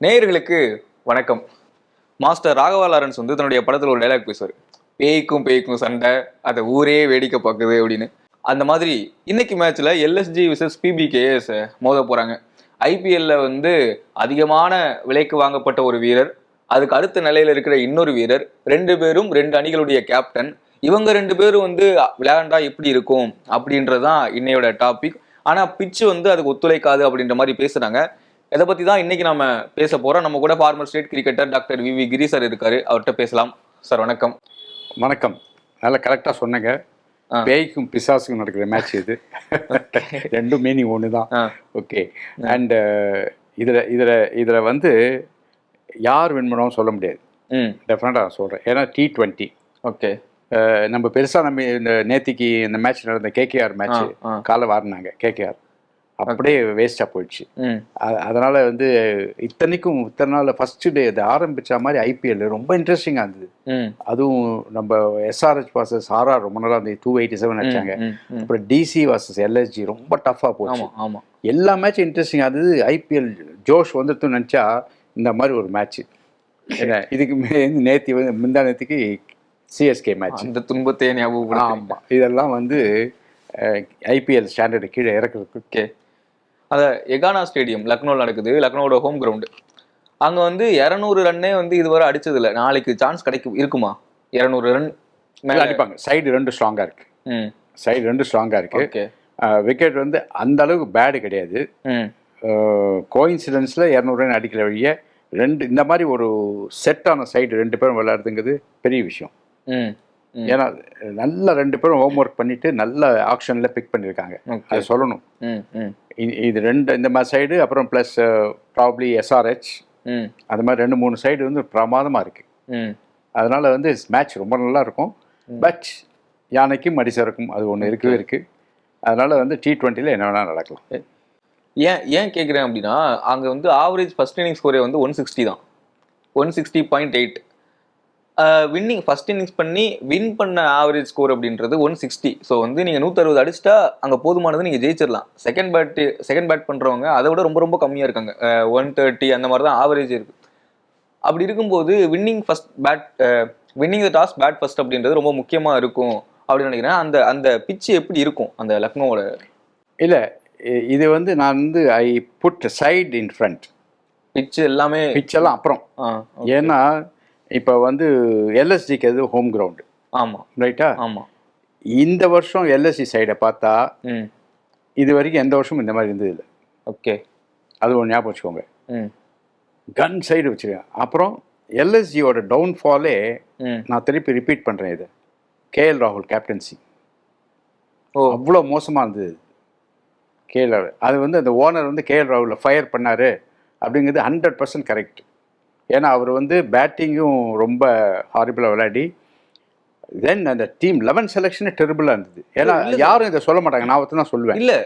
நேயர்களுக்கு வணக்கம். Master Raghava Lawrence வந்து தன்னுடைய படத்துல ஒரு டைலாக் பேசுவார். பேய்க்கும் சண்டை, அதை ஊரே வேடிக்கை பார்க்குது அப்படின்னு. அந்த மாதிரி இன்னைக்கு மேட்ச்ல எல்எஸ்ஜி விசஸ் பிபிகேஎஸ் மோத போறாங்க. ஐபிஎல்ல வந்து அதிகமான விலைக்கு வாங்கப்பட்ட ஒரு வீரர், அதுக்கு அடுத்த நிலையில இருக்கிற இன்னொரு வீரர், ரெண்டு பேரும் ரெண்டு அணிகளுடைய கேப்டன். இவங்க ரெண்டு பேரும் வந்து விளையாண்டா எப்படி இருக்கும் அப்படின்றதுதான் இன்னையோட டாபிக். ஆனா பிச்சு வந்து அதுக்கு ஒத்துழைக்காது அப்படின்ற மாதிரி பேசுறாங்க. இதை பத்தி தான் இன்னைக்கு நம்ம பேச போறோம். நம்ம கூட former state cricketer doctor V Giri sir இருக்காரு. அவர்கிட்ட பேசலாம். சார் வணக்கம். வணக்கம். நல்லா கரெக்டாக சொன்னங்க. பேய்க்கும் பிசாசுக்கும் நடக்கிற மேட்ச் இது. ரெண்டும் மீனிங் ஒன்று தான். ஓகே. அண்ட் இதில் வந்து யார் வின் பண்ணுவோம் சொல்ல முடியாது. டெஃபினட்டாக சொல்கிறேன். ஏன்னா T20. ஓகே. நம்ம பெருசாக நம்ம இந்த நேத்திக்கு இந்த மேட்ச் நடந்த கேகேஆர் மேட்ச் காலை வாரினாங்க. கேகேஆர் அப்படியே வேஸ்ட்டாக போயிடுச்சு. அதனால் வந்து இத்தனை நாள் ஃபஸ்ட்டு டே அது ஆரம்பித்த மாதிரி ஐபிஎல் ரொம்ப இன்ட்ரெஸ்டிங்காக இருந்தது. அதுவும் நம்ம எஸ்ஆர்ஹெச் வாசஸ் ஆர்ஆர் ரொம்ப நாளாக அந்த 287 அடிச்சாங்க. அப்புறம் டிசி வாசஸ் எல்எஸ்ஜி ரொம்ப டஃப்பாக போச்சு. எல்லா மேட்சும் இன்ட்ரெஸ்டிங்காக இருந்தது. ஐபிஎல் ஜோஷ் வந்துட்டு நினச்சா இந்த மாதிரி ஒரு மேட்ச்சு இதுக்கு நேற்று வந்து முந்தா நேற்றுக்கு சிஎஸ்கே மேட்ச். இந்த துன்பத்தை ஞாபகம். ஆமாம், இதெல்லாம் வந்து ஐபிஎல் ஸ்டாண்டர்டு கீழே இறக்குறதுக்கு. அதை எகானா ஸ்டேடியம் லக்னோவில் நடக்குது. லக்னோவோட ஹோம் கிரவுண்டு. அங்கே வந்து 200 ரன்னே வந்து இதுவரை அடிச்சதில்லை. நாளைக்கு சான்ஸ் இருக்குமா? 200 ரன் மேலே அடிப்பாங்க. சைடு ரெண்டு ஸ்ட்ராங்காக இருக்கு. விக்கெட் வந்து அந்த அளவுக்கு பேடு கிடையாது. கோயின்சிடன்ஸில் 200 ரன் அடிக்கிற வழியை ரெண்டு இந்த மாதிரி ஒரு செட்டான சைடு ரெண்டு பேரும் விளையாடுறதுங்கிறது பெரிய விஷயம். ஏன்னா நல்ல ரெண்டு பேரும் ஹோம் ஒர்க் பண்ணிட்டு நல்ல ஆக்ஷன்ல பிக் பண்ணியிருக்காங்க. அதை சொல்லணும். இது ரெண்டு இந்த மாதிரி சைடு, அப்புறம் பிளஸ் ப்ராப்ளி எஸ்ஆர்ஹெச், அது மாதிரி 2-3 சைடு வந்து பிரமாதமாக இருக்கு. அதனால வந்து மேட்ச் ரொம்ப நல்லா இருக்கும். பட் யானைக்கும் மடிசருக்கும் அது ஒன்று இருக்கவே இருக்கு. அதனால வந்து T20ல என்ன வேணால் நடக்கலாம். ஏன் கேட்குறேன் அப்படின்னா, அங்கே வந்து ஆவரேஜ் ஃபர்ஸ்ட் இன்னிங் ஸ்கோரே வந்து 160 தான். 160.8. வின்னிங் ஃபர்ஸ்ட் இன்னிங்ஸ் பண்ணி வின் பண்ண ஆவரேஜ் ஸ்கோர் அப்படின்றது 160. ஸோ வந்து நீங்கள் 160 அடிச்சிட்டா அங்கே போதுமானது, நீங்கள் ஜெயிச்சிடலாம். செகண்ட் பேட் பண்ணுறவங்க அதை விட ரொம்ப ரொம்ப கம்மியாக இருக்காங்க. 130 அந்த மாதிரி தான் ஆவரேஜ் இருக்குது. அப்படி இருக்கும்போது winning the toss bat first அப்படின்றது ரொம்ப முக்கியமாக இருக்கும் அப்படின்னு நினைக்கிறேன். அந்த பிச்சு எப்படி இருக்கும் அந்த லக்னோவோட? இல்லை, இது வந்து நான் வந்து I put side in front. பிச்செல்லாம் அப்புறம். ஏன்னா இப்போ வந்து எல்எஸ்ஜிக்கு எது ஹோம் கிரவுண்டு. ஆமாம், ரைட்டா? ஆமாம். இந்த வருஷம் எல்எஸ்ஜி சைடை பார்த்தா இது வரைக்கும் எந்த வருஷமும் இந்த மாதிரி இருந்தது இல்லை. ஓகே, அது ஒன்று ஞாபகம் வச்சுக்கோங்க. கன் சைடு வச்சுருக்கேன். அப்புறம் எல்எஸ்ஜியோட டவுன்ஃபாலே நான் திருப்பி ரிப்பீட் பண்ணுறேன். இது கேஎல் ராகுல் கேப்டன்சி அவ்வளோ மோசமாக இருந்தது. கேஎல் ராகுல் அது வந்து அந்த ஓனர் வந்து கேஎல் ராகுலை ஃபயர் பண்ணார் அப்படிங்கிறது 100% கரெக்ட். ஏன்னா அவர் வந்து பேட்டிங்கும் ரொம்ப ஹாரிபிளாக விளையாடி, தென் அந்த டீம் 11 செலெக்ஷனே டெரிபிளாக இருந்தது. ஏன்னா யாரும் இதை சொல்ல மாட்டாங்க, நான் தான் சொல்லுவேன். இல்லை,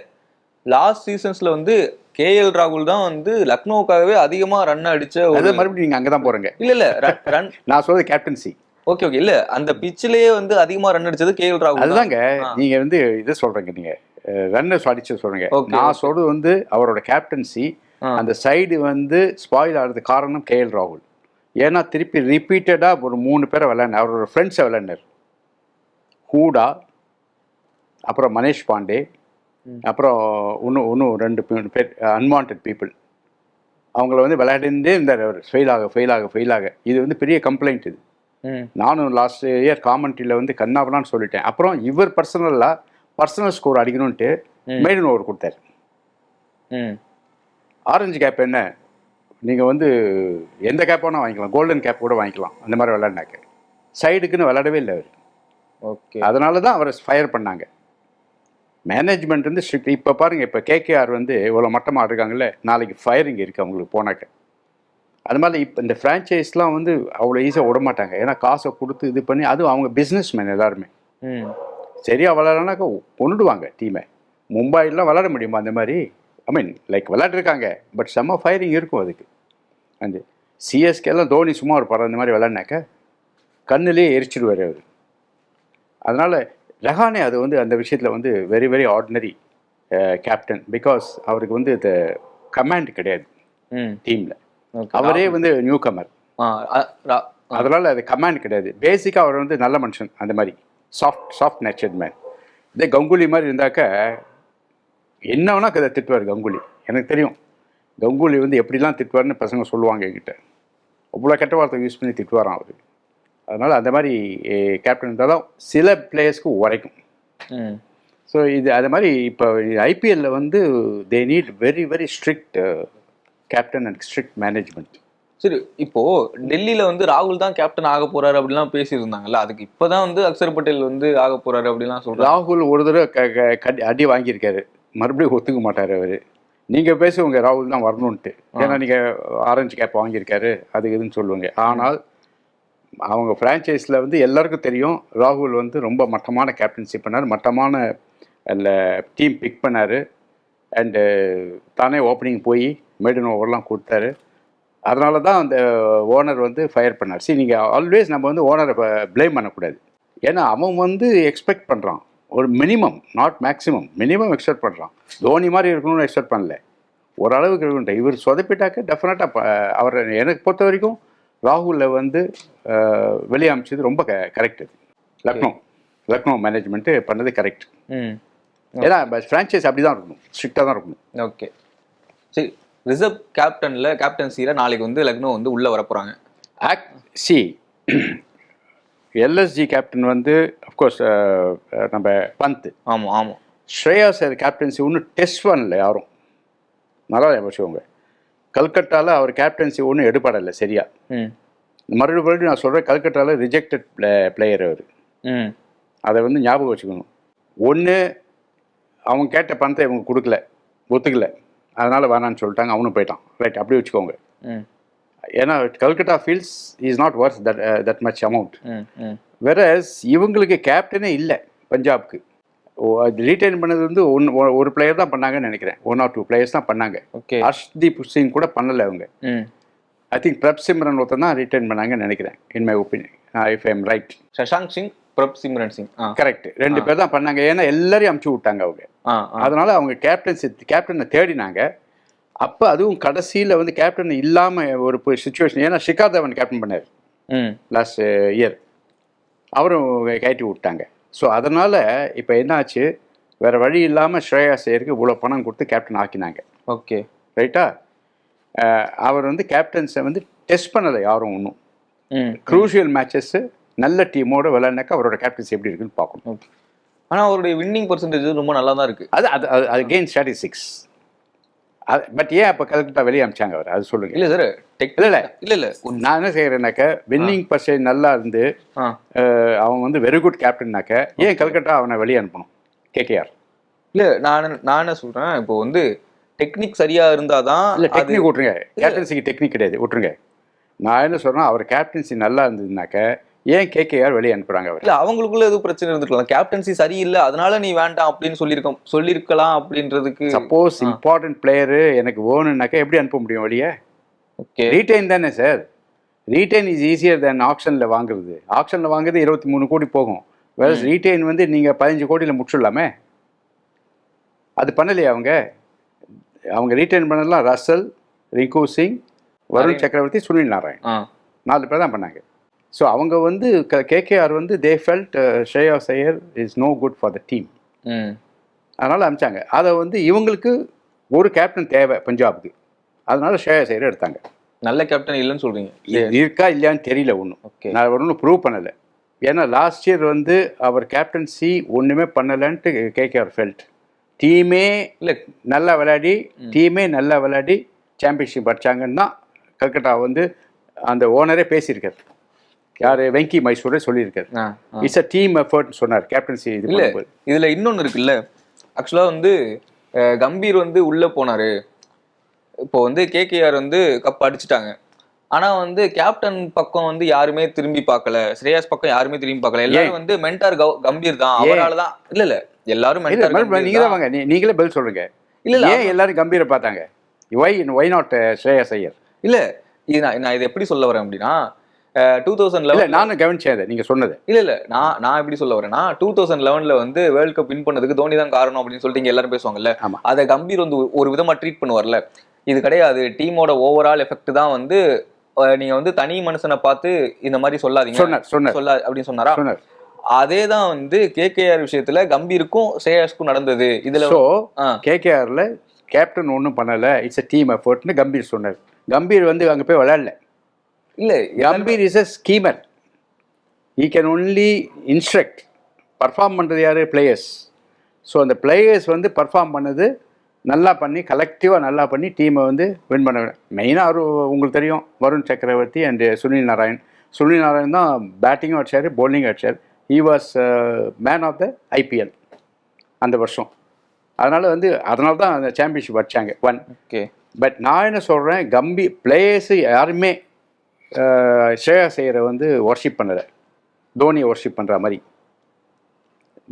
லாஸ்ட் சீசன்ஸில் வந்து கேஎல் ராகுல் தான் வந்து லக்னோவுக்காகவே அதிகமாக ரன் அடிச்ச. மறுபடியும் நீங்கள் அங்கே தான் போகிறீங்க. இல்லை ரன் நான் சொல்றது கேப்டன்சி. ஓகே, இல்லை, அந்த பிச்சிலேயே வந்து அதிகமாக ரன் அடிச்சது கேஎல் ராகுல். அதுதாங்க நீங்கள் வந்து இது சொல்கிறீங்க, நீங்கள் ரன்னர் அடிச்சு சொல்கிறீங்க. நான் சொல்றது வந்து அவரோட கேப்டன்சி. அந்த சைடு வந்து ஸ்பாயில் ஆகிறது காரணம் கேஎல் ராகுல். ஏன்னா திருப்பி ரிப்பீட்டடாக ஒரு 3 பேரை விளையாடினார். அவரோட ஃப்ரெண்ட்ஸை விளையாடினார். ஹூடா, அப்புறம் மனேஷ் பாண்டே, அப்புறம் இன்னும் 2 பேர் அன்வான்ட் பீப்புள். அவங்கள வந்து விளையாடிட்டே இருந்தார் அவர். ஃபெயிலாக. இது வந்து பெரிய கம்ப்ளைண்ட். இது நானும் லாஸ்ட் இயர் காமெண்ட்ரியில் வந்து கண்ணாபனான்னு சொல்லிட்டேன். அப்புறம் இவர் பர்சனல் ஸ்கோர் அடிக்கணும்ன்ட்டு மெய்டன் ஓவர் கொடுத்தாரு. ஆரஞ்சு கேப் என்ன, நீங்கள் வந்து எந்த கேப் வேணால் வாங்கிக்கலாம், கோல்டன் கேப் கூட வாங்கிக்கலாம். அந்த மாதிரி விளையாடினாக்க சைடுக்குன்னு விளையாடவே இல்லை அவர். ஓகே, அதனால தான் அவரை ஃபயர் பண்ணாங்க. மேனேஜ்மெண்ட் வந்து ஸ்ட்ரிக்ட். இப்போ பாருங்கள், இப்போ கேகேஆர் வந்து இவ்வளோ மட்டமாக இருக்காங்கல்ல, நாளைக்கு ஃபயரிங் இருக்குது அவங்களுக்கு போனாக்க. அது மாதிரி இப்போ இந்த ஃப்ரான்ச்சைஸ்லாம் வந்து அவ்வளோ ஈஸியாக விட மாட்டாங்க. ஏன்னா காசை கொடுத்து இது பண்ணி, அதுவும் அவங்க பிஸ்னஸ் மேன் எல்லாருமே. சரியாக விளையாடனாக்கா கொண்டுடுவாங்க டீமை. மும்பைலாம் விளையாட முடியுமா அந்த மாதிரி? லைக் விளையாட்டுருக்காங்க, பட் செம்ம ஃபயரிங் இருக்கும் அதுக்கு. அந்த சிஎஸ்கேலாம் தோனி சும்மா ஒரு படம் இந்த மாதிரி விளையாடினாக்க கண்ணிலே எரிச்சிடுவார் அவர். அதனால் ரஹானே அது வந்து அந்த விஷயத்தில் வந்து very very ordinary captain. Because அவருக்கு வந்து இந்த கமாண்ட் கிடையாது டீமில். அவரே வந்து நியூ கமர், அதனால அது கமாண்ட் கிடையாது. பேசிக்காக அவர் வந்து நல்ல மனுஷன், அந்த மாதிரி சாஃப்ட் நேச்சர்ட் மேன். இதே கங்குலி மாதிரி இருந்தாக்க என்ன வேணா கதை திட்டுவார் கங்குலி. எனக்கு தெரியும் கங்குலி வந்து எப்படிலாம் திட்டுவார்னு பசங்க சொல்லுவாங்க என்கிட்ட. அவ்வளோ கெட்ட வார்த்தை யூஸ் பண்ணி திட்டுவாராம் அவர். அதனால் அந்த மாதிரி கேப்டன் இருந்தால் தான் சில பிளேயர்ஸ்க்கு உரைக்கும். ஸோ இது அது மாதிரி இப்போ ஐபிஎல்ல வந்து they need very very strict captain and strict management. சரி, இப்போ டெல்லியில வந்து ராகுல் தான் கேப்டன் ஆக போறாரு அப்படிலாம் பேசியிருந்தாங்கல்ல, அதுக்கு இப்பதான் வந்து அக்ஷர் பட்டேல் வந்து ஆக போறாரு அப்படிலாம் சொல்றாங்க. ராகுல் ஒரு தடவை அடி வாங்கியிருக்காரு, மறுபடியும் ஒத்துக்க மாட்டார் அவர். நீங்கள் பேசுவங்க ராகுல் தான் வரணுன்ட்டு, ஏன்னா நீங்கள் ஆரஞ்சு கேப் வாங்கியிருக்காரு அது இதுன்னு சொல்லுவாங்க. ஆனால் அவங்க ஃப்ரான்ச்சைஸில் வந்து எல்லாருக்கும் தெரியும் ராகுல் வந்து ரொம்ப மட்டமான கேப்டன்சி பண்ணார், மட்டமான டீம் பிக் பண்ணார். அண்டு தானே ஓப்பனிங் போய் மெய்டன் ஓவர்லாம் கொடுத்தாரு. அதனால தான் அந்த ஓனர் வந்து ஃபயர் பண்ணார். சரி, நீங்கள் ஆல்வேஸ் நம்ம வந்து ஓனரை ப்ளேம் பண்ணக்கூடாது. ஏன்னா அவன் வந்து எக்ஸ்பெக்ட் பண்ணுறான் ஒரு minimum, not maximum, minimum expect பண்ணுறான். தோனி மாதிரி இருக்கணும்னு எக்ஸ்பெக்ட் பண்ணல, ஓரளவுக்கு இருக்கணும். இவர் சொதப்பிட்டாக்க டெஃபினட்டாக அவர் எனக்கு பொறுத்த வரைக்கும் ராகுலில் வந்து வெளியே அமைச்சது ரொம்ப கரெக்ட். லக்னோ மேனேஜ்மெண்ட்டு பண்ணது கரெக்ட். ஏன்னா ஃப்ரான்ச்சைஸ் அப்படி தான் இருக்கணும், ஸ்ட்ரிக்டாக தான் இருக்கணும். ஓகே, சரி. ரிசர்வ் கேப்டன்சியில் நாளைக்கு வந்து லக்னோ வந்து உள்ளே வரப்போகிறாங்க. எல்எஸ்ஜி கேப்டன் வந்து அஃப்கோர்ஸ் நம்ம பந்த். ஆமாம். ஸ்ரேயா சார் கேப்டன்சி ஒன்றும் டெஸ்ட் பண்ணல யாரும். நல்லா வச்சுக்கோங்க, கல்கட்டாவில் அவர் கேப்டன்சி ஒன்றும் எடுபடலை சரியா. மறுபடியும் நான் சொல்கிறேன், கல்கட்டாவில் ரிஜெக்டட் பிளேயர் அவர். அதை வந்து ஞாபகம் வச்சுக்கணும். ஒன்று அவங்க கேட்ட பணத்தை இவங்க கொடுக்கல, ஒத்துக்கல, அதனால் வேணான்னு சொல்லிட்டாங்க, அவனும் போயிட்டான். ரைட், அப்படி வச்சுக்கோங்க. ஏன்னா Calcutta feels is not worth that much amount. Whereas இவங்களுக்கு கேப்டனே இல்லை பஞ்சாப்க்கு. ரீட்டைன் பண்ணது வந்து ஒரு பிளேயர் தான் பண்ணாங்கன்னு நினைக்கிறேன், 1 or 2 பிளேயர்ஸ் தான் பண்ணாங்க. ஹர்ஷ்தீப் சிங் கூட பண்ணலை அவங்க. ஐ திங்க் பிரப் சிம்ரன் ஒருத்தர் தான் ரீட்டைன் பண்ணாங்கன்னு நினைக்கிறேன், in my opinion, if I am right. Shashank Singh, Prabh Simran Singh, correct, 2 பேர் தான் பண்ணாங்க. ஏன்னா எல்லாரையும் அமுச்சு விட்டாங்க அவங்க. அதனால அவங்க கேப்டனை தேடினாங்க. அப்போ அதுவும் கடைசியில் வந்து கேப்டன் இல்லாமல் ஒரு சுச்சுவேஷன். ஏன்னா ஷிகார் தவன் கேப்டன் பண்ணார் லாஸ்ட் இயர், அவரும் கட்டி விட்டாங்க. ஸோ அதனால் இப்போ என்னாச்சு, வேறு வழி இல்லாமல் ஸ்ரேயா ஐயருக்கு இவ்வளோ பணம் கொடுத்து கேப்டன் ஆக்கினாங்க. ஓகே, ரைட்டா. அவர் வந்து கேப்டன்ஸை வந்து டெஸ்ட் பண்ணலை யாரும் ஒன்றும். க்ரூஷியல் மேட்சஸ்ஸு நல்ல டீமோடு விளையாடினாக்கா அவரோட கேப்டன்சி எப்படி இருக்குன்னு பார்க்கணும். ஆனால் அவருடைய வின்னிங் பர்சன்டேஜ் ரொம்ப நல்லா தான் இருக்குது. அது கெயின் ஸ்டாட்டிஸ்டிக்ஸ். பட் ஏன் அப்போ கல்கட்டா வெளியே அமிச்சாங்க அவர், அது சொல்லுங்க. இல்லை சார், இல்லை நான் என்ன செய்கிறேன்னாக்க, வின்னிங் பர்சன்டேஜ் நல்லா இருந்து அவன் வந்து வெரி குட் கேப்டன்னாக்க ஏன் கல்கட்டா அவனை வெளியே அனுப்பணும் கேகேஆர்? இல்லை, நான் என்ன சொல்கிறேன், இப்போ வந்து டெக்னிக் சரியாக இருந்தால் தான். இல்லை, டெக்னிக் விட்ருங்க, கேப்டன்சிக்கு டெக்னிக் கிடையாது, விட்ருங்க. நான் என்ன சொல்கிறேன், அவர் கேப்டன்சி நல்லா இருந்ததுனாக்க ஏன் கேகேஆர் வெளியே அனுப்புறாங்க அவர்? இல்லை, அவங்களுக்குள்ள எதுவும் பிரச்சனை இருந்துருக்கலாம், கேப்டன்சி சரியில்லை அதனால நீ வேண்டாம் அப்படின்னு சொல்லியிருக்கலாம் அப்படின்றதுக்கு. சப்போஸ் இம்பார்ட்டன்ட் பிளேயரு எனக்கு வேணும்னாக்கா எப்படி அனுப்ப முடியும் வெளியே? ஓகே, ரீட்டைன் தானே sir. Retain is easier than ஆக்ஷனில் வாங்குறது. ஆக்ஷனில் வாங்குறது 23 கோடி போகும். வேற ரீட்டைன் வந்து நீங்கள் 15 கோடியில் முடிச்சிடலாமே. அது பண்ணலையே அவங்க ரீட்டைன் பண்ணலாம். ரசல், ரிங்கு சிங், வருண் சக்கரவர்த்தி, சுனில் நாராயண், 4 பேர் தான் பண்ணாங்க. ஸோ அவங்க வந்து கேகேஆர் வந்து they felt Shreyas Iyer is no good for the team, அதனால் அனுப்பிச்சாங்க. அதை வந்து இவங்களுக்கு ஒரு கேப்டன் தேவை பஞ்சாபுக்கு, அதனால ஸ்ரேயா ஐயர் எடுத்தாங்க. நல்ல கேப்டன் இல்லைன்னு சொல்கிறீங்க? இருக்கா இல்லையான்னு தெரியல ஒன்றும். நான் ஒன்றும் ப்ரூவ் பண்ணலை. ஏன்னா லாஸ்ட் இயர் வந்து அவர் கேப்டன்சி ஒன்றுமே பண்ணலைன்ட்டு கேகேஆர் ஃபெல்ட். டீமே நல்லா விளையாடி சாம்பியன்ஷிப் அடிச்சாங்கன்னா தான் கல்கட்டா வந்து அந்த ஓனரே பேசியிருக்காரு. யார்? வெங்கி மைசூரே சொல்லியிருக்காரு, இட்ஸ் அ டீம் எஃபர்ட்னு சொன்னார் கேப்டன்சி. இது இல்லை, இதில் இன்னொன்று இருக்குல்ல, ஆக்சுவலாக வந்து கம்பீர் வந்து உள்ளே போனார். இப்போ வந்து கேகேஆர் வந்து கப் அடிச்சுட்டாங்க, ஆனால் வந்து கேப்டன் பக்கம் வந்து யாருமே திரும்பி பார்க்கல, ஸ்ரேயாஸ் பக்கம் யாருமே திரும்பி பார்க்கல. எல்லாரும் வந்து மென்டார் கம்பீர் தான், அவரால் தான். இல்லை எல்லாரும் நீங்க தான் வாங்க, நீங்களே பதில் சொல்லுங்க. இல்லை ஏன் எல்லாரும் கம்பீரை பார்த்தாங்க? Why not Shreyas Iyer? இல்லை, இது நான் இதை எப்படி சொல்ல வரேன் அப்படின்னா, 2011 நானும் கவனிச்சேன் நீங்க சொன்னது. இல்ல நான் எப்படி சொல்ல வரேன்னா, 2011 வந்து வேர்ல்ட் கப் வின் பண்ணதுக்கு தோனி தான் காரணம் அப்படின்னு சொல்லிட்டு இங்க எல்லாரும் பேசுவாங்கல்ல, அதை கம்பீர் வந்து ஒரு விதமா ட்ரீட் பண்ணுவார்ல. இது கிடையாது, டீமோட ஓவரால் எஃபெக்ட் தான் வந்து நீங்க வந்து தனி மனுஷனை பார்த்து இந்த மாதிரி சொல்லாதீங்க அப்படின்னு சொன்னாரா? அதேதான் வந்து கேகேஆர் விஷயத்துல கம்பீருக்கும் ஸ்ரேயாஸ்க்கும் நடந்தது. இதுல கேகேஆர்ல கேப்டன் ஒன்றும் பண்ணல, இட்ஸ் a டீம் எஃபர்ட்னு கம்பீர் சொன்னார். கம்பீர் வந்து அங்க போய் விளையாடல. இல்ல, Gambhir is a schemer. he can only instruct. Perform பண்றது யாரு? பிளேயர்ஸ். ஸோ அந்த பிளேயர்ஸ் வந்து பர்ஃபார்ம் பண்ணது நல்லா பண்ணி, கலெக்டிவாக நல்லா பண்ணி டீமை வந்து வின் பண்ண. மெயினாக உங்களுக்கு தெரியும், வருண் சக்கரவர்த்தி அண்ட் சுனில் நாராயண் தான் பேட்டிங்கும் அடிச்சார், பவுலிங்கும் அடிச்சார். He was man of the IPL அந்த வருஷம். அதனால தான் அந்த சாம்பியன்ஷிப் அடிச்சாங்க 1. ஓகே. பட் நான் என்ன சொல்கிறேன், பிளேயர்ஸு யாருமே ஸ்ரேயாஸ் ஐயரை வந்து வர்ஷிப் பண்ணலை, தோனியை வர்ஷிப் பண்ணுற மாதிரி.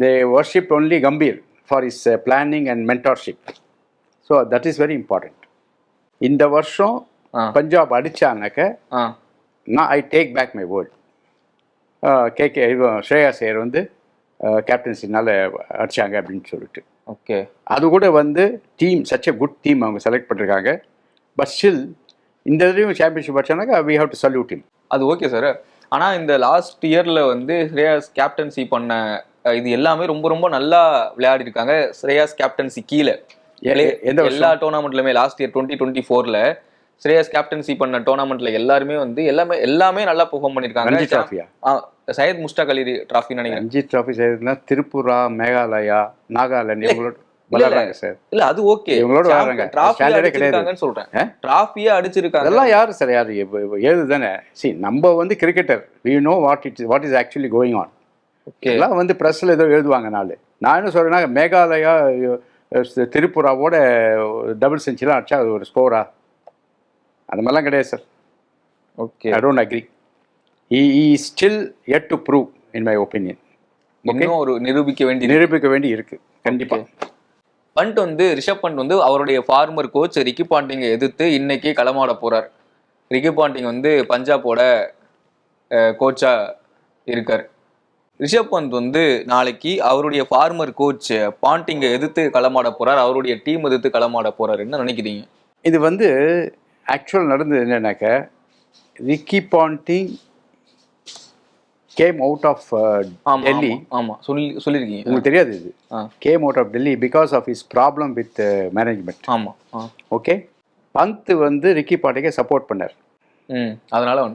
They worship only Gambhir for is planning and mentorship. So that is very important. இந்த வருஷம் பஞ்சாப் அடித்தானாக்க நான் I take back my word. Shreyas Iyer வந்து கேப்டன்சினால் அடித்தாங்க அப்படின்னு சொல்லிட்டு. ஓகே. அது கூட வந்து team such a good team அவங்க செலக்ட் பண்ணிருக்காங்க. பட் ஸ்டில் இந்த தடவையும் சாம்பியன்ஷிப் அடிச்சானாக்கா we have to salute him. அது ஓகே சார். ஆனால் இந்த லாஸ்ட் இயரில் வந்து ஸ்ரேயாஸ் கேப்டன்சி பண்ண இது எல்லாமே ரொம்ப ரொம்ப நல்லா விளையாடி இருக்காங்க. ஸ்ரேயாஸ் கேப்டன்சி கீழே எல்லா டோர்னாமெண்ட்லுமே லாஸ்ட் இயர் 2024ல ஸ்ரேயாஸ் கேப்டன்சி பண்ண டோர்னாமெண்ட்ல எல்லாருமே வந்து எல்லாமே நல்லா பெர்ஃபார்ம் பண்ணிருக்காங்க. சையத் முஸ்டாக் அலி டிராஃபி நினைக்கிறேன். ரஞ்சி டிராஃபி சையத்னா திரிபுரா, மேகாலயா, நாகாலாந்து இவங்களோட விளையாடுறாங்க சார். இல்ல அது ஓகே, இவங்களோட விளையாடுறாங்க. டிராஃபி அடிச்சிருக்காங்கன்னு சொல்றேன். டிராஃபியே அடிச்சிருக்காங்க. அதெல்லாம் யாரு சார்? யாரு ஏது தானே. நம்ம வந்து cricketer, we know what is actually going on. எல்லாம் வந்து ப்ரெஸ்ஸில் ஏதோ எழுதுவாங்க. நான் என்ன சொல்கிறேன்னா, மேகாலயா திரிபுராவோட டபுள் செஞ்சுரிலாம் அடிச்சா அது ஒரு ஸ்கோரா? அந்த மாதிரிலாம் கிடையாது sir. Okay, I don't agree. he is still yet to prove in my opinion. இன்னும் ஒரு நிரூபிக்க வேண்டி இருக்கு கண்டிப்பா. பண்ட் வந்து ரிஷப் பண்ட் வந்து அவருடைய ஃபார்மர் கோச் ரிக்கி பாண்டிங்கை எதிர்த்து இன்னைக்கு களமாட போறார். ரிக்கி பாண்டிங் வந்து பஞ்சாபோட கோச்சா இருக்கார். ரிஷப் பந்த் வந்து நாளைக்கு அவருடைய ஃபார்மர் கோச் பாண்டிங்கை எதிர்த்து களமாட போறார், அவருடைய டீம் எதிர்த்து களமாட போறார். என்ன நினைக்கிறீங்க? இது வந்து ஆக்சுவல் நடந்தது என்னன்னாக்க, Ricky Ponting came out of Delhi. ஆமா, சொல்லிருக்கீங்க. உங்களுக்கு தெரியாது இது? Came out of Delhi because of his problem with management. ஆமா, ஓகே. பந்த் வந்து ரிக்கி பாண்டிங்கை சப்போர்ட் பண்ணார். அதனால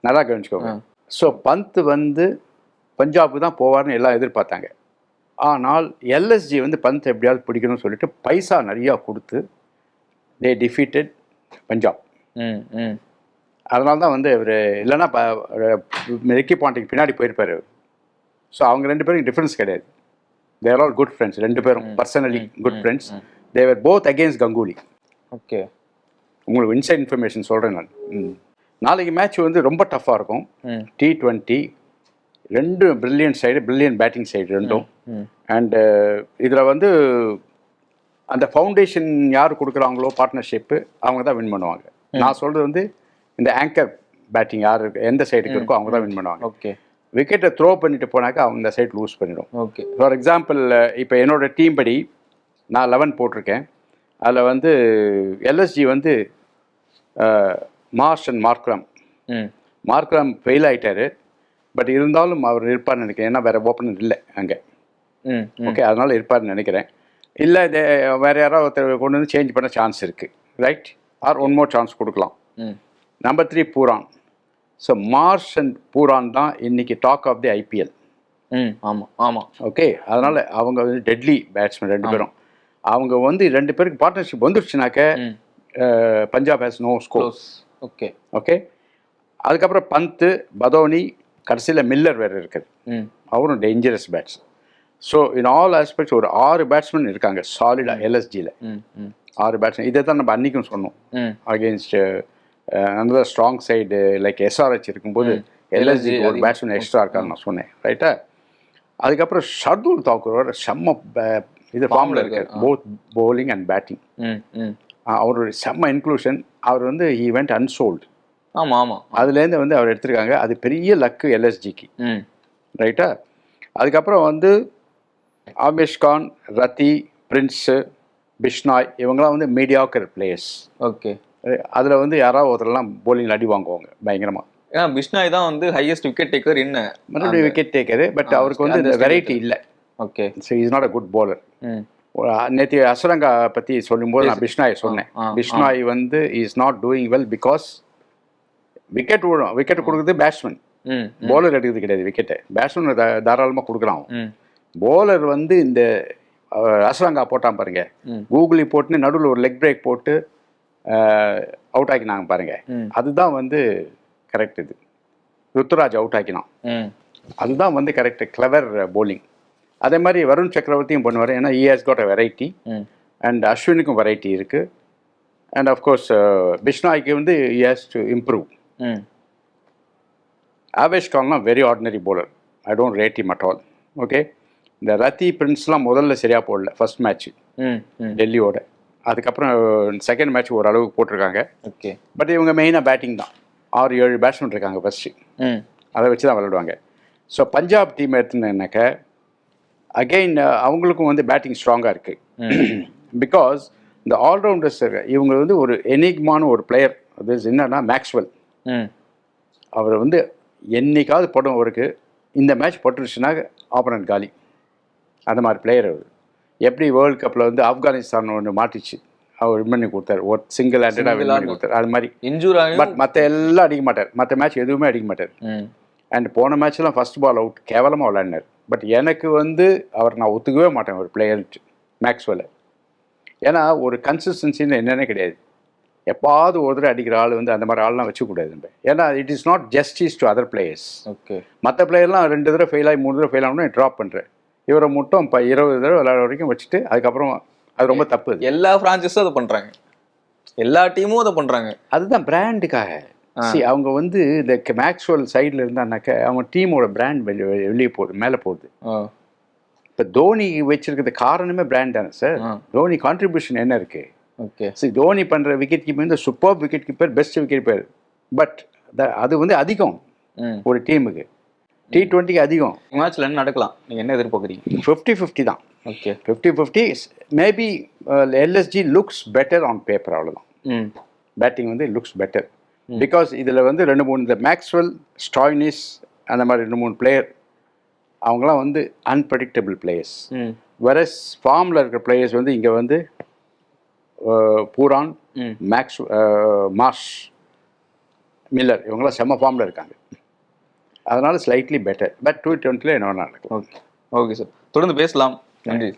நல்லா கவனிச்சுக்கோங்க. ஸோ பந்த் வந்து பஞ்சாபுக்கு தான் போவார்னு எல்லாம் எதிர்பார்த்தாங்க. ஆனால் எல்எஸ்ஜி வந்து பந்த் எப்படியாவது பிடிக்கணும்னு சொல்லிட்டு பைசா நிறையா கொடுத்து தே டிஃபீட்டட் பஞ்சாப். அதனால தான் வந்து இவர் இல்லைன்னா ரிக்கி பாண்டிங் பின்னாடி போயிருப்பார். ஸோ அவங்க ரெண்டு பேரும் டிஃப்ரென்ஸ் கிடையாது. தேர் ஆல் குட் ஃப்ரெண்ட்ஸ், ரெண்டு பேரும் பர்சனலி குட் ஃப்ரெண்ட்ஸ். தேவர் போத் அகேன்ஸ்ட் கங்குலி. ஓகே, உங்களுக்கு இன்சைட் இன்ஃபர்மேஷன் சொல்கிறேன் நான். நாளைக்கு மேட்ச் வந்து ரொம்ப டஃப்பாக இருக்கும். T20 ரெண்டு brilliant side, brilliant batting side ரெண்டும். அண்டு இதில் வந்து அந்த ஃபவுண்டேஷன் யார் கொடுக்குறாங்களோ பார்ட்னர்ஷிப்பு, அவங்க தான் வின் பண்ணுவாங்க. நான் சொல்கிறது வந்து இந்த ஆங்கர் பேட்டிங் யார் எந்த சைடுக்கு இருக்கோ அவங்க தான் வின் பண்ணுவாங்க. ஓகே. விக்கெட்டை த்ரோ பண்ணிட்டு போனாக்கா அவங்க அந்த சைட் லூஸ் பண்ணிடும். ஓகே. ஃபார் எக்ஸாம்பிள், இப்போ என்னோடய டீம் படி நான் 11 போட்டிருக்கேன். அதில் வந்து எல்எஸ்ஜி வந்து மார்ஷ் அண்ட் மார்க்ரம் ஃபெயில் ஆகிட்டார். பட் இருந்தாலும் அவர் இருப்பார்னு நினைக்கிறேன், ஏன்னா வேறு ஓப்பனர் இல்லை அங்கே. ஓகே, அதனால் இருப்பார்னு நினைக்கிறேன். இல்லை வேறு யாராவது ஒருத்தர் கொண்டு வந்து சேஞ்ச் பண்ண சான்ஸ் இருக்குது, right? Or one more chance கொடுக்கலாம். Number 3 Pooran. So Marsh and Pooran தான் இன்னைக்கு டாக் ஆஃப் தி ஐபிஎல். ஆமாம். ஓகே, அதனால் அவங்க வந்து டெட்லி பேட்ஸ்மேன் ரெண்டு பேரும். அவங்க வந்து ரெண்டு பேருக்கு பார்ட்னர்ஷிப் வந்துடுச்சுனாக்க Punjab has no scores. Okay. Okay. அதுக்கப்புறம் பந்த், பதோனி, கடைசியில் மில்லர் வேறு இருக்குது. அவரும் dangerous bats. So in all aspects ஒரு 6 பேட்ஸ்மேன் இருக்காங்க சாலிடாக எல்எஸ்ஜியில். 6 பேட்ஸ்மேன். இதை தான் நம்ம அன்றைக்கும் சொன்னோம். Against another strong side like SRH இருக்கும்போது எல்எஸ்ஜி ஒரு பேட்ஸ்மேன் எக்ஸ்ட்ரா இருக்கான்னு நான் சொன்னேன், ரைட்டா? அதுக்கப்புறம் ஷர்துல் தாக்கூரோட செம்ம இது ஃபார்மில் இருக்கார், போத் bowling அண்ட் பேட்டிங். அவருடைய செம்ம இன்க்ளூஷன். அவர் வந்து he went unsold. ஆமாம். அதுலேருந்து வந்து அவர் எடுத்திருக்காங்க. அது பெரிய லக்கு எல்எஸ்ஜிக்கு, ரைட்டா? அதுக்கப்புறம் வந்து ஆமேஷ் கான், ரத்தி, பிரின்ஸு, பிஷ்னாய் இவங்கெல்லாம் வந்து மீடியாக்கர் பிளேயர்ஸ். ஓகே. அதில் வந்து யாராவது ஒருத்தரெல்லாம் போலிங்கில் அடி வாங்குவாங்க பயங்கரமாக. ஏன்னா பிஷ்னாய் தான் வந்து ஹையஸ்ட் விக்கெட் டேக்கர் என்ன மறுபடியும் விக்கெட் டேக்கரு, பட் அவருக்கு வந்து இந்த வெரைட்டி இல்லை. Okay. So is not a good bowler. நேற்று அஸ்ரங்கா பற்றி சொல்லும்போது நான் பிஷ்னாய் சொன்னேன். பிஷ்னாய் வந்து is not doing well because wicket கொடுக்குறது பேட்ஸ்மேன், bowler எடுக்கிறது கிடையாது விக்கெட்டை. பேட்ஸ்மேன் தாராளமாக கொடுக்குறான். bowler வந்து இந்த அஸ்ரங்கா போட்டான் பாருங்க, கூகுளி போட்டுன்னு நடுவில் ஒரு லெக் பிரேக் போட்டு அவுட் ஆக்கினாங்க பாருங்க, அதுதான் வந்து கரெக்ட். இது ருத்துராஜ் அவுட் ஆக்கினான், அதுதான் வந்து கரெக்ட் கிளவர் bowling. அதே மாதிரி வருண் சக்கரவர்த்தியும் பண்ணுவார், ஏன்னா he has got a variety. And அஸ்வினுக்கும் வெரைட்டி இருக்கு. அண்ட் அஃப்கோர்ஸ் பிஷ்னாய்க்கு வந்து he has to improve. ஆவேஷ் கான்லாம் very ordinary bowler. I don't rate him at all. Okay. இந்த ரத்தி பிரின்ஸ்லாம் முதல்ல சரியாக போடல ஃபர்ஸ்ட் மேட்ச் டெல்லியோட. அதுக்கப்புறம் செகண்ட் மேட்ச் ஓரளவுக்கு போட்டிருக்காங்க. ஓகே. பட் இவங்க மெயினாக பேட்டிங் தான். 6-7 பேட்ஸ்மேன் இருக்காங்க ஃபர்ஸ்ட்டு, அதை வச்சு தான் விளையாடுவாங்க. ஸோ பஞ்சாப் டீம் எடுத்துனாக்க அகெயின் அவங்களுக்கும் வந்து பேட்டிங் ஸ்ட்ராங்காக இருக்குது. பிகாஸ் இந்த ஆல்ரவுண்டர்ஸ் இவங்க வந்து ஒரு எனிக்மான ஒரு பிளேயர். அது என்னன்னா மேக்ஸ்வெல். அவர் வந்து என்னைக்காவது படம் அவருக்கு இந்த மேட்ச் போட்டுருச்சுன்னா ஆப்பனன்ட் காலி, அந்த மாதிரி பிளேயர் அவர். எப்படி வேர்ல்டு கப்பில் வந்து ஆப்கானிஸ்தான் ஒன்று மாட்டிச்சு, அவர் வின் பண்ணி கொடுத்தாரு, ஒரு சிங்கிள் ஹேண்டடாக வின் பண்ணி கொடுத்தாரு. அது மாதிரி இன்ஜூர் ஆகி, பட் மற்ற எல்லாம் அடிக்க மாட்டார், மற்ற மேட்ச் எதுவுமே அடிக்க மாட்டார். அண்ட் போன மேட்ச்லாம் ஃபர்ஸ்ட் பால் அவுட் கேவலமாக விளையாடினார். பட் எனக்கு வந்து அவர் நான் ஒத்துக்கவே மாட்டேன் ஒரு பிளேயர்ட்டு மேக்ஸ்வெல்லை. ஏன்னா ஒரு கன்சிஸ்டன்சின்னு என்னென்ன கிடையாது. எப்பாவது ஒரு தடவை அடிக்கிற ஆள் வந்து அந்த மாதிரி ஆள்லாம் வச்சுக்கூடாது. ஏன்னா it is not justice to other players. Okay. மற்ற பிளேயர்லாம் 2 தடவை ஃபெயில் ஆகி 3 தடவை ஃபெயில் ஆகணும் ட்ராப் பண்ணுறேன். இவரை மட்டும் இப்போ 20 தடவை விளையாட வரைக்கும் வச்சுட்டு அதுக்கப்புறம் அது ரொம்ப தப்பு. எல்லா ஃப்ரான்ச்சைஸும் அதை பண்ணுறாங்க, எல்லா டீமும் அதை பண்ணுறாங்க. அதுதான் பிராண்டுக்காக. அவங்க வந்து இந்த மேக்ஸ்வெல் சைடில் இருந்தான்னாக்க அவங்க டீமோட பிராண்ட் வெளியே போகுது, மேலே போகுது. இப்போ தோனி வச்சிருக்கிறது காரணமே பிராண்ட் தானே சார். தோனி கான்ட்ரிபியூஷன் என்ன இருக்கு? ஓகே. சரி, தோனி பண்ணுற விக்கெட் கீப்பர் வந்து super wicket keeper, best wicket keeper. But அது வந்து அதிகம் ஒரு டீமுக்கு. T20க்கு அதிகம். மேட்ச்சில் என்ன நடக்கலாம், நீங்கள் என்ன எதிர்பார்க்குறீங்க? 50-50 தான். Okay. 50-50. Maybe LSG looks better on paper, அவ்வளோதான். பேட்டிங் வந்து லுக்ஸ் பெட்டர் பிகாஸ் இதில் வந்து 2-3 இந்த மேக்ஸ்வெல், ஸ்டாய்னிஸ், அந்த மாதிரி 2-3 பிளேயர் அவங்களாம் வந்து அன்பிரடிக்டபிள் பிளேயர்ஸ். வேற ஃபார்மில் இருக்கிற பிளேயர்ஸ் வந்து இங்கே வந்து பூரான், மார்ஷ், மில்லர் இவங்களாம் செம்ம ஃபார்மில் இருக்காங்க. அதனால ஸ்லைட்லி பெட்டர். பட் T20 என்ன வேணால் நடக்கும். ஓகே. ஓகே சார், தொடர்ந்து பேசலாம். நன்றி.